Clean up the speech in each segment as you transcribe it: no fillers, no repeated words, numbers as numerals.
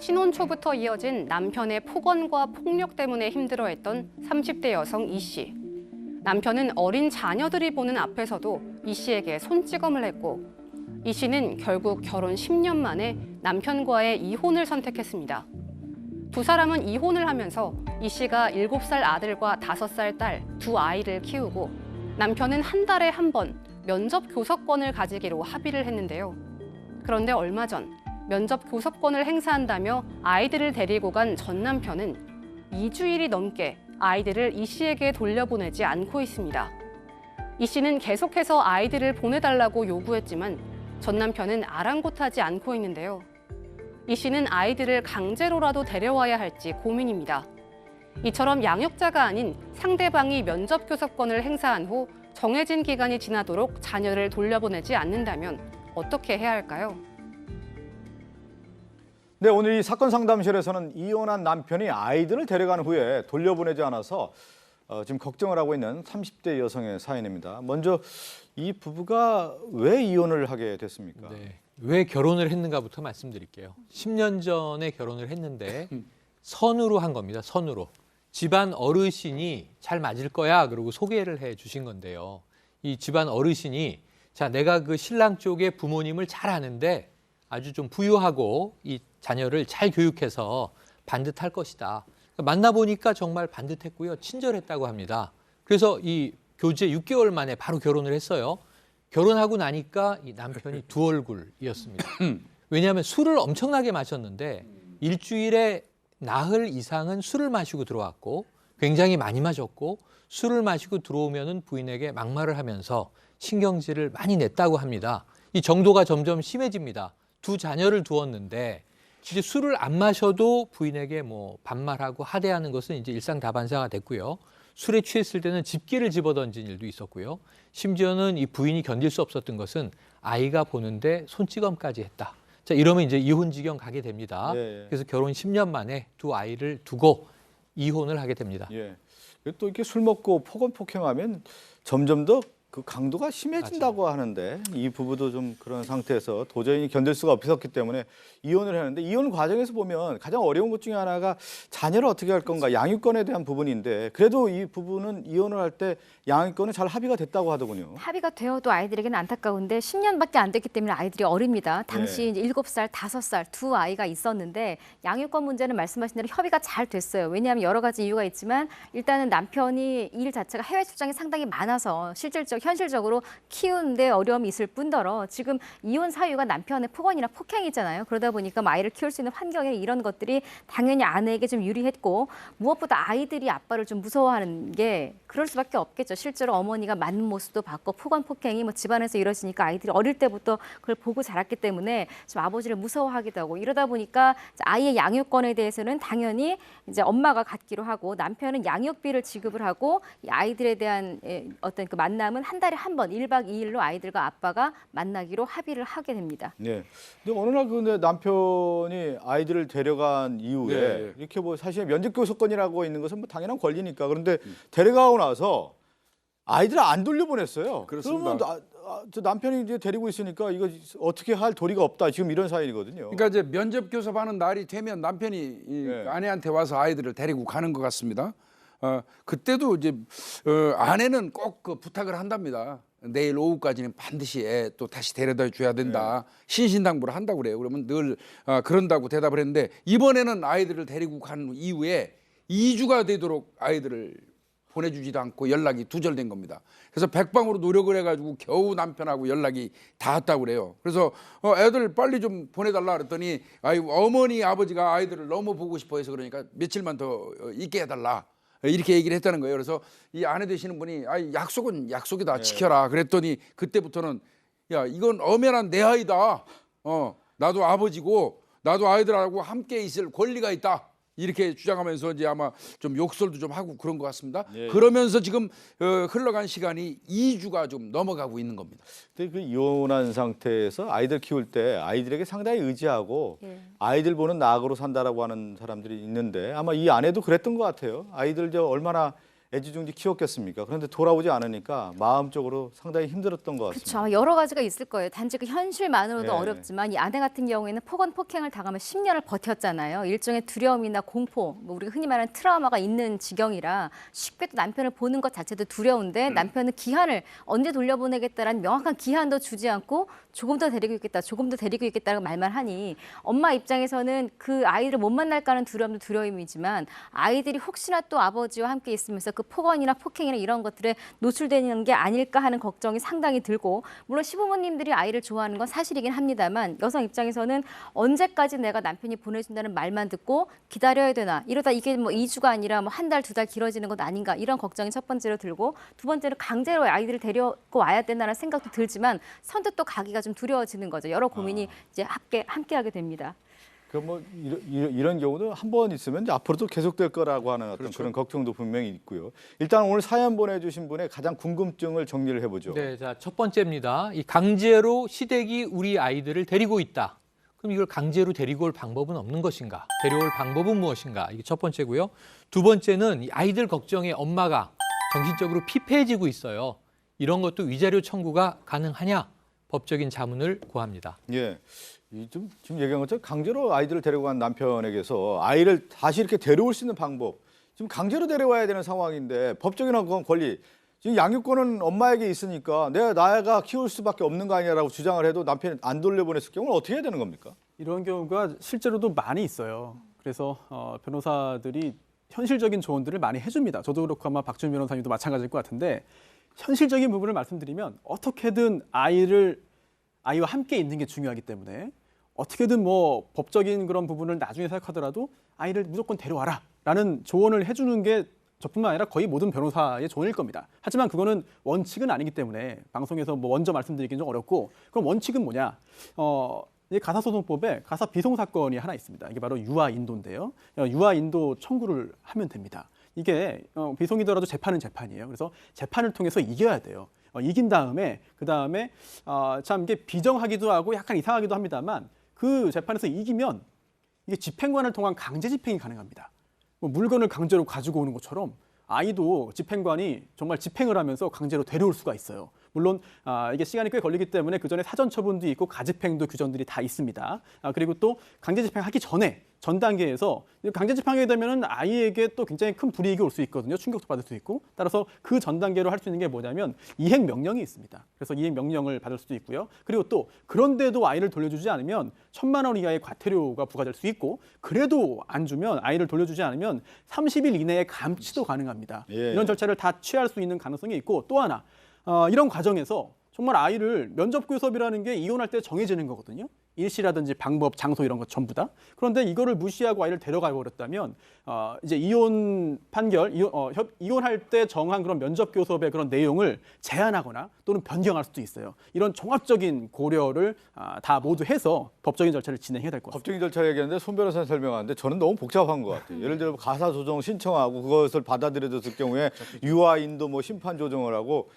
신혼 초부터 이어진 남편의 폭언과 폭력 때문에 힘들어했던 30대 여성 이 씨. 남편은 어린 자녀들이 보는 앞에서도 이 씨에게 손찌검을 했고 이 씨는 결국 결혼 10년 만에 남편과의 이혼을 선택했습니다. 두 사람은 이혼을 하면서 이 씨가 7살 아들과 5살 딸 두 아이를 키우고 남편은 한 달에 한 번 면접 교섭권을 가지기로 합의를 했는데요. 그런데 얼마 전 면접 교섭권을 행사한다며 아이들을 데리고 간 전 남편은 2주일이 넘게 아이들을 이 씨에게 돌려보내지 않고 있습니다. 이 씨는 계속해서 아이들을 보내달라고 요구했지만 전 남편은 아랑곳하지 않고 있는데요. 이 씨는 아이들을 강제로라도 데려와야 할지 고민입니다. 이처럼 양육자가 아닌 상대방이 면접 교섭권을 행사한 후 정해진 기간이 지나도록 자녀를 돌려보내지 않는다면 어떻게 해야 할까요? 네, 오늘 이 사건 상담실에서는 이혼한 남편이 아이들을 데려간 후에 돌려보내지 않아서 지금 걱정을 하고 있는 30대 여성의 사연입니다. 먼저 이 부부가 왜 이혼을 하게 됐습니까? 네, 왜 결혼을 했는가부터 말씀드릴게요. 10년 전에 결혼을 했는데 선으로 한 겁니다. 선으로. 집안 어르신이 잘 맞을 거야 그러고 소개를 해 주신 건데요. 이 집안 어르신이 자, 내가 그 신랑 쪽의 부모님을 잘 아는데 아주 좀 부유하고 이 자녀를 잘 교육해서 반듯할 것이다. 만나보니까 정말 반듯했고요. 친절했다고 합니다. 그래서 이 교제 6개월 만에 바로 결혼을 했어요. 결혼하고 나니까 이 남편이 두 얼굴이었습니다. 왜냐하면 술을 엄청나게 마셨는데 일주일에 나흘 이상은 술을 마시고 들어왔고 굉장히 많이 마셨고 술을 마시고 들어오면은 부인에게 막말을 하면서 신경질을 많이 냈다고 합니다. 이 정도가 점점 심해집니다. 두 자녀를 두었는데 이제 술을 안 마셔도 부인에게 뭐 반말하고 하대하는 것은 이제 일상다반사가 됐고요. 술에 취했을 때는 집게를 집어던진 일도 있었고요. 심지어는 이 부인이 견딜 수 없었던 것은 아이가 보는데 손찌검까지 했다. 자, 이러면 이제 이혼 지경 가게 됩니다. 예. 그래서 결혼 10년 만에 두 아이를 두고 이혼을 하게 됩니다. 예. 또 이렇게 술 먹고 폭언폭행하면 점점 더 그 강도가 심해진다고 하는데 이 부부도 좀 그런 상태에서 도저히 견딜 수가 없었기 때문에 이혼을 하는데 이혼 과정에서 보면 가장 어려운 것 중에 하나가 자녀를 어떻게 할 건가 양육권에 대한 부분인데 그래도 이 부부는 이혼을 할 때 양육권은 잘 합의가 됐다고 하더군요. 합의가 되어도 아이들에게는 안타까운데 10년밖에 안 됐기 때문에 아이들이 어립니다. 당시 이제 7살, 5살 두 아이가 있었는데 양육권 문제는 말씀하신 대로 협의가 잘 됐어요. 왜냐하면 여러 가지 이유가 있지만 일단은 남편이 일 자체가 해외 출장이 상당히 많아서 현실적으로 키우는데 어려움이 있을 뿐더러 지금 이혼 사유가 남편의 폭언이나 폭행이잖아요. 그러다 보니까 아이를 키울 수 있는 환경에 이런 것들이 당연히 아내에게 좀 유리했고 무엇보다 아이들이 아빠를 좀 무서워하는 게 그럴 수밖에 없겠죠. 실제로 어머니가 맞는 모습도 봤고 폭언, 폭행이 뭐 집안에서 이러시니까 아이들이 어릴 때부터 그걸 보고 자랐기 때문에 좀 아버지를 무서워하기도 하고 이러다 보니까 아이의 양육권에 대해서는 당연히 이제 엄마가 갖기로 하고 남편은 양육비를 지급을 하고 이 아이들에 대한 어떤 그 만남은 한 달에 한 번 1박 2일로 아이들과 아빠가 만나기로 합의를 하게 됩니다. 네. 근데 어느 날 근데 남편이 아이들을 데려간 이후에 이렇게 뭐 사실 면접교섭권이라고 있는 것은 뭐 당연한 권리니까 그런데 데려가고 나서 아이들을 안 돌려보냈어요. 그렇습니다. 그러면 저 남편이 이제 데리고 있으니까 이거 어떻게 할 도리가 없다. 지금 이런 사연이거든요. 그러니까 이제 면접 교섭하는 날이 되면 남편이 이 아내한테 와서 아이들을 데리고 가는 것 같습니다. 그때도 이제 아내는 꼭 그 부탁을 한답니다. 내일 오후까지는 반드시 애 또 다시 데려다 줘야 된다. 신신당부를 한다고 그래요. 그러면 늘 그런다고 대답을 했는데 이번에는 아이들을 데리고 간 이후에 2주가 되도록 아이들을 보내주지도 않고 연락이 두절된 겁니다. 그래서 백방으로 노력을 해가지고 겨우 남편하고 연락이 닿았다고 그래요. 그래서 애들 빨리 좀 보내달라 그랬더니 어머니 아버지가 아이들을 너무 보고 싶어 해서 그러니까 며칠만 더 있게 해달라. 이렇게 얘기를 했다는 거예요. 그래서 이 아내 되시는 분이 약속은 약속이다 지켜라. 그랬더니 그때부터는 야 이건 엄연한 내 아이다. 나도 아버지고 나도 아이들하고 함께 있을 권리가 있다. 이렇게 주장하면서 이제 아마 좀 욕설도 좀 하고 그런 것 같습니다. 그러면서 지금 흘러간 시간이 2주가 좀 넘어가고 있는 겁니다. 근데 그 이혼한 상태에서 아이들 키울 때 아이들에게 상당히 의지하고 아이들 보는 낙으로 산다라고 하는 사람들이 있는데 아마 이 아내도 그랬던 것 같아요. 아이들 얼마나 애지중지 키웠겠습니까? 그런데 돌아오지 않으니까 마음적으로 상당히 힘들었던 것 같습니다. 그렇죠. 여러 가지가 있을 거예요. 단지 그 현실만으로도 예. 어렵지만 이 아내 같은 경우에는 폭행을 당하면 10년을 버텼잖아요. 일종의 두려움이나 공포, 뭐 우리가 흔히 말하는 트라우마가 있는 지경이라 쉽게 또 남편을 보는 것 자체도 두려운데 남편은 기한을 언제 돌려보내겠다라는 명확한 기한도 주지 않고 조금 더 데리고 있겠다, 조금 더 데리고 있겠다라고 말만 하니 엄마 입장에서는 그 아이를 못 만날까 하는 두려움도 두려움이지만 아이들이 혹시나 또 아버지와 함께 있으면서 그 폭언이나 폭행이나 이런 것들에 노출되는 게 아닐까 하는 걱정이 상당히 들고 물론 시부모님들이 아이를 좋아하는 건 사실이긴 합니다만 여성 입장에서는 언제까지 내가 남편이 보내준다는 말만 듣고 기다려야 되나 이러다 이게 뭐 2주가 아니라 뭐 한 달, 2달 길어지는 것 아닌가 이런 걱정이 첫 번째로 들고 두 번째로 강제로 아이들을 데리고 와야 된다는 생각도 들지만 선뜻 또 가기가 좀 두려워지는 거죠. 여러 고민이 이제 함께하게 됩니다. 뭐 이런 경우도 한 번 있으면 이제 앞으로도 계속될 거라고 하는 어떤 그렇죠. 그런 걱정도 분명히 있고요. 일단 오늘 사연 보내주신 분의 가장 궁금증을 정리를 해보죠. 네, 자, 첫 번째입니다. 이 강제로 시댁이 우리 아이들을 데리고 있다. 그럼 이걸 강제로 데리고 올 방법은 없는 것인가? 데려올 방법은 무엇인가? 이게 첫 번째고요. 두 번째는 이 아이들 걱정에 엄마가 정신적으로 피폐해지고 있어요. 이런 것도 위자료 청구가 가능하냐? 법적인 자문을 구합니다. 예, 지금 얘기한 것처럼 강제로 아이들을 데려간 남편에게서 아이를 다시 이렇게 데려올 수 있는 방법, 지금 강제로 데려와야 되는 상황인데 법적인 권리, 지금 양육권은 엄마에게 있으니까 나가 키울 수밖에 없는 거 아니냐라고 주장을 해도 남편이 안 돌려보냈을 경우는 어떻게 해야 되는 겁니까? 이런 경우가 실제로도 많이 있어요. 그래서 변호사들이 현실적인 조언들을 많이 해줍니다. 저도 그렇고 아마 박준 변호사님도 마찬가지일 것 같은데 현실적인 부분을 말씀드리면 어떻게든 아이와 함께 있는 게 중요하기 때문에 어떻게든 뭐 법적인 그런 부분을 나중에 생각하더라도 아이를 무조건 데려와라라는 조언을 해주는 게 저뿐만 아니라 거의 모든 변호사의 조언일 겁니다. 하지만 그거는 원칙은 아니기 때문에 방송에서 뭐 먼저 말씀드리기는 좀 어렵고 그럼 원칙은 뭐냐? 이 가사소송법에 가사 비송 사건이 하나 있습니다. 이게 바로 유아 인도인데요. 유아 인도 청구를 하면 됩니다. 이게 비송이더라도 재판은 재판이에요. 그래서 재판을 통해서 이겨야 돼요. 이긴 다음에 그다음에 참 이게 비정하기도 하고 약간 이상하기도 합니다만 그 재판에서 이기면 이게 집행관을 통한 강제 집행이 가능합니다. 뭐 물건을 강제로 가지고 오는 것처럼 아이도 집행관이 정말 집행을 하면서 강제로 데려올 수가 있어요. 물론 이게 시간이 꽤 걸리기 때문에 그 전에 사전 처분도 있고 가집행도 규정들이 다 있습니다. 그리고 또 강제 집행하기 전에 전 단계에서 강제 집행하게 되면은 아이에게 또 굉장히 큰 불이익이 올 수 있거든요. 충격도 받을 수 있고 따라서 그 전 단계로 할 수 있는 게 뭐냐면 이행 명령이 있습니다. 그래서 이행 명령을 받을 수도 있고요. 그리고 또 그런데도 아이를 돌려주지 않으면 1,000만 원 이하의 과태료가 부과될 수 있고 그래도 안 주면 아이를 돌려주지 않으면 30일 이내에 감치도 가능합니다. 예. 이런 절차를 다 취할 수 있는 가능성이 있고 또 하나 이런 과정에서 정말 아이를 면접교섭이라는 게 이혼할 때 정해지는 거거든요. 일시라든지 방법, 장소 이런 것 전부 다. 그런데 이거를 무시하고 아이를 데려가 버렸다면 이제 이혼 판결, 이혼할 때 정한 그런 면접교섭의 그런 내용을 제한하거나 또는 변경할 수도 있어요. 이런 종합적인 고려를 다 모두 해서 법적인 절차를 진행해야 될 것 같습니다. 법적인 절차 얘기하는데 손 변호사님 설명하는데 저는 너무 복잡한 것 같아요. 예를 들어 가사 조정 신청하고 그것을 받아들여졌을 경우에 유아 인도 뭐 심판 조정을 하고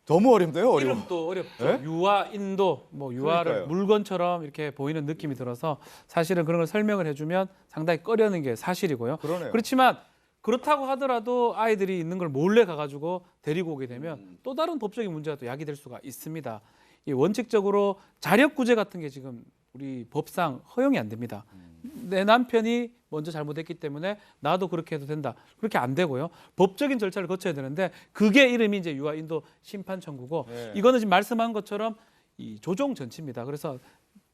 너무 어렵네요. 어려워. 이름도 어렵죠. 네? 유아, 인도, 뭐 유아를 그러니까요. 물건처럼 이렇게 보이는 느낌이 들어서 사실은 그런 걸 설명을 해주면 상당히 꺼려는 게 사실이고요. 그러네요. 그렇지만 그렇다고 하더라도 아이들이 있는 걸 몰래 가가지고 데리고 오게 되면 또 다른 법적인 문제가 또 야기될 수가 있습니다. 이 원칙적으로 자력구제 같은 게 지금 우리 법상 허용이 안 됩니다. 내 남편이 먼저 잘못했기 때문에 나도 그렇게 해도 된다. 그렇게 안 되고요. 법적인 절차를 거쳐야 되는데 그게 이름이 이제 유아 인도 심판 청구고 네. 이거는 지금 말씀한 것처럼 이 조정 전치입니다. 그래서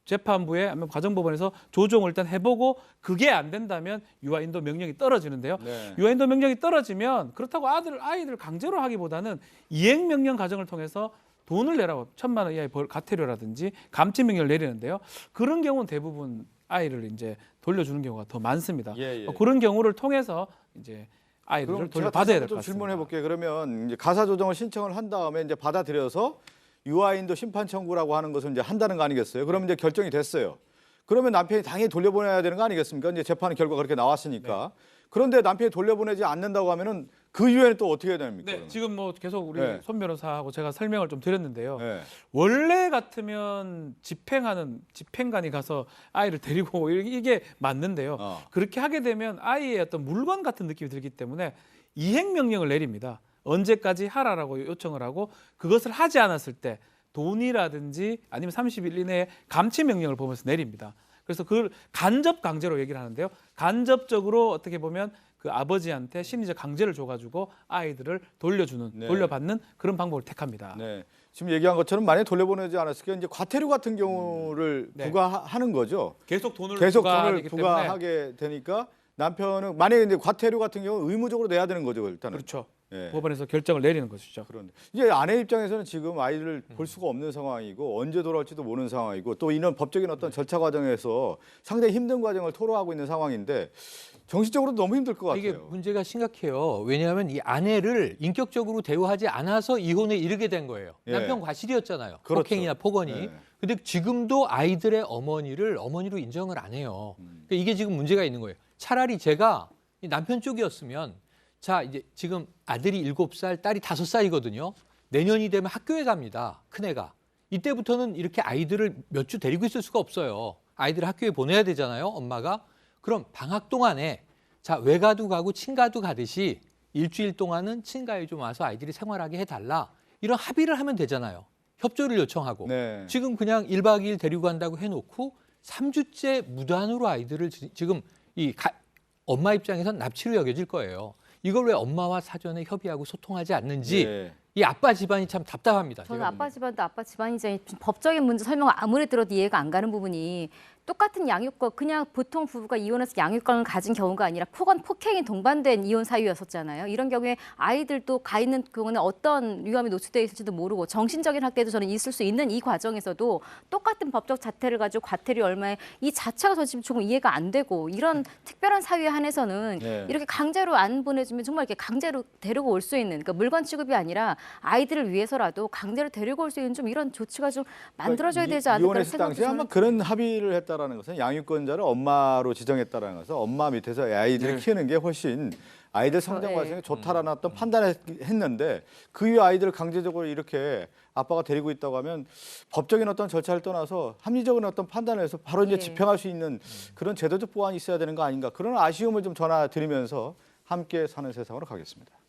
재판부에 아니면 가정법원에서 조정을 일단 해보고 그게 안 된다면 유아 인도 명령이 떨어지는데요. 네. 유아 인도 명령이 떨어지면 그렇다고 아이들 강제로 하기보다는 이행 명령 과정을 통해서 돈을 내라고 1,000만 원 이하의 과태료라든지 감치 명령을 내리는데요. 그런 경우는 대부분 아이를 이제 돌려주는 경우가 더 많습니다. 예, 예. 그런 경우를 통해서 이제 아이들을 그럼 제가 돌려받아야 될 좀 것 같습니다. 질문해 볼게요. 그러면 이제 가사 조정을 신청을 한 다음에 이제 받아들여서 유아인도 심판 청구라고 하는 것을 이제 한다는 거 아니겠어요? 그러면 이제 결정이 됐어요. 그러면 남편이 당연히 돌려보내야 되는 거 아니겠습니까? 이제 재판 결과 그렇게 나왔으니까. 그런데 남편이 돌려보내지 않는다고 하면은 그 이후에는 또 어떻게 해야 됩니까? 네, 그러면? 지금 뭐 계속 우리 네. 손 변호사하고 제가 설명을 좀 드렸는데요. 네. 원래 같으면 집행관이 가서 아이를 데리고 이게 맞는데요. 그렇게 하게 되면 아이의 어떤 물건 같은 느낌이 들기 때문에 이행 명령을 내립니다. 언제까지 하라라고 요청을 하고 그것을 하지 않았을 때 돈이라든지 아니면 30일 이내에 감치 명령을 보면서 내립니다. 그래서 그걸 간접 강제로 얘기를 하는데요. 간접적으로 어떻게 보면 그 아버지한테 심리적 강제를 줘가지고 아이들을 돌려주는, 네. 돌려받는 그런 방법을 택합니다. 네. 지금 얘기한 것처럼 만약에 돌려보내지 않았을까 이제 과태료 같은 경우를 네. 부과하는 거죠. 계속 돈을 계속 부과하기 돈을 때문에 부과하게 되니까 남편은 만약에 이제 과태료 같은 경우 의무적으로 내야 되는 거죠, 일단은. 그렇죠. 예. 법원에서 결정을 내리는 것이죠. 그런데 이제 아내 입장에서는 지금 아이를 볼 수가 없는 상황이고 언제 돌아올지도 모르는 상황이고 또 이런 법적인 어떤 절차 과정에서 상당히 힘든 과정을 토로하고 있는 상황인데 정신적으로 너무 힘들 것 이게 같아요. 문제가 심각해요. 왜냐하면 이 아내를 인격적으로 대우하지 않아서 이혼에 이르게 된 거예요. 예. 남편 과실이었잖아요. 그렇죠. 폭행이나 폭언이. 예. 근데 지금도 아이들의 어머니를 어머니로 인정을 안 해요. 그러니까 이게 지금 문제가 있는 거예요. 차라리 제가 이 남편 쪽이었으면 자 이제 지금 아들이 7살, 딸이 5살이거든요. 내년이 되면 학교에 갑니다. 큰애가. 이때부터는 이렇게 아이들을 몇 주 데리고 있을 수가 없어요. 아이들을 학교에 보내야 되잖아요. 엄마가. 그럼 방학 동안에 자 외가도 가고 친가도 가듯이 일주일 동안은 친가에 좀 와서 아이들이 생활하게 해달라. 이런 합의를 하면 되잖아요. 협조를 요청하고. 네. 지금 그냥 1박 2일 데리고 간다고 해놓고 3주째 무단으로 아이들을 지금 엄마 입장에선 납치로 여겨질 거예요. 이걸 왜 엄마와 사전에 협의하고 소통하지 않는지 네. 이 아빠 집안이 참 답답합니다. 저는 제가 아빠 집안도 아빠 집안이지 법적인 문제 설명을 아무리 들어도 이해가 안 가는 부분이 똑같은 양육권 그냥 보통 부부가 이혼해서 양육권을 가진 경우가 아니라 폭행이 동반된 이혼 사유였었잖아요. 이런 경우에 아이들도 가 있는 경우는 어떤 위험이 노출되어 있을지도 모르고 정신적인 학대도 저는 있을 수 있는 이 과정에서도 똑같은 법적 자태를 가지고 과태료 얼마에 이 자체가 저 지금 조금 이해가 안 되고 이런 특별한 사유에 한해서는 네. 이렇게 강제로 안 보내주면 정말 이렇게 강제로 데리고 올 수 있는 그러니까 물건 취급이 아니라 아이들을 위해서라도 강제로 데리고 올 수 있는 좀 이런 조치가 좀 만들어져야 되지 않을까 이혼했을 생각도 당시에 아마 저는 그런 합의를 했다라는 것은 양육권자를 엄마로 지정했다라는 것은 엄마 밑에서 아이들을 키우는 게 훨씬 아이들 성장 예. 과정에 좋다라는 어떤 판단을 했는데 그 이후 아이들을 강제적으로 이렇게 아빠가 데리고 있다고 하면 법적인 어떤 절차를 떠나서 합리적인 어떤 판단을 해서 바로 이제 예. 집행할 수 있는 그런 제도적 보완이 있어야 되는 거 아닌가 그런 아쉬움을 좀 전해드리면서 함께 사는 세상으로 가겠습니다.